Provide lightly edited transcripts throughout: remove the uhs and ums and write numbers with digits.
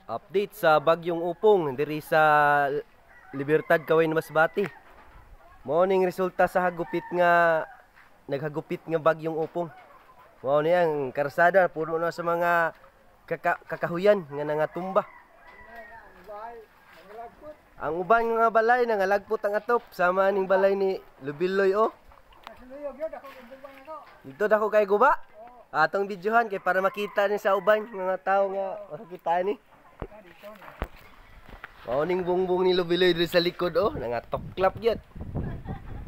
Update sa bagyong Upong diri sa Libertad, Kawain, Masbati. Mao ning resulta sa naghagupit nga bagyong Upong. Mao ni ang karsada puno na sa mga kakahuyan nga nangatumba. Ang uban nga balay nangalagpot ang atop sama ning balay ni Lubiloy oh. Dito dako kay guba. Atong videohan kay para makita ni sa uban mga tao nga makita ni. Mao ning bungbong ni Lubiloy diri sa likod oh, nangatoklap gyud.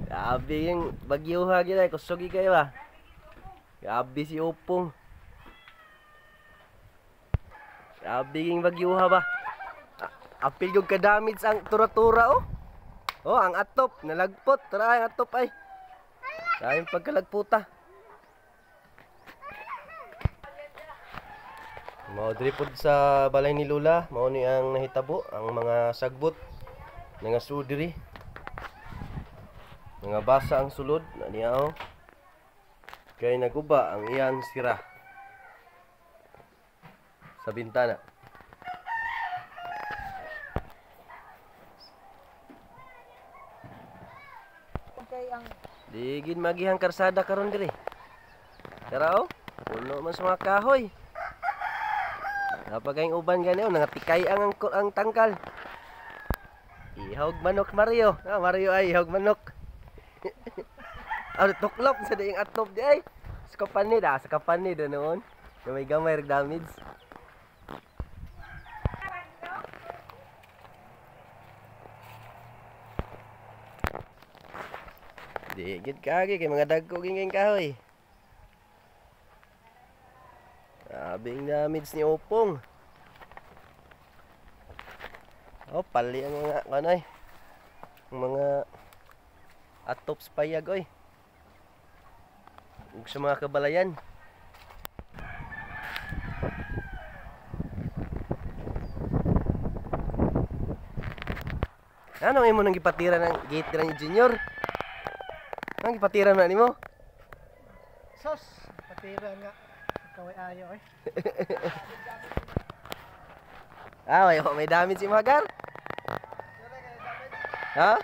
Grabe yung bagyuha gyud ay kusugi kayo ba. Grabe si Upong. Grabe yung bagyuha ba. Apil yung kadamage ang tura-tura oh. Oh, ang atop nalagpot, tara ang atop ay. Daming pagkalagputa. Mao diri pod sa balay ni Lola, mao ni ang nahitabo ang mga sagbot nga sudiri. Mga basa ang sulod na niya oh. Kay naguba ang iyang sira sa bintana. Digin magihang karsada karon diri. Tara oh, puno man sa mga kahoy. Napagay uban gani oh, nangatikay ang tangkal. Ihog manok Mario. Ah, Mario ay ihog manok. Ano tuklop sa daing atop di ay. Sa kapan ni noon. May gamay rag damage. Di gid kagi kay mga dagko ginging kahoy. Abing damage ni Upong. Oh, pali ang mga kanay. Ang mga atop payag oy. Ug sa mga kabalayan. Ano imo nang gipatira ng gate ni Junior? Ang gipatira na nimo? Sos, patira nga. Kaway ayo eh. Ah, may damage si Magar? Ha?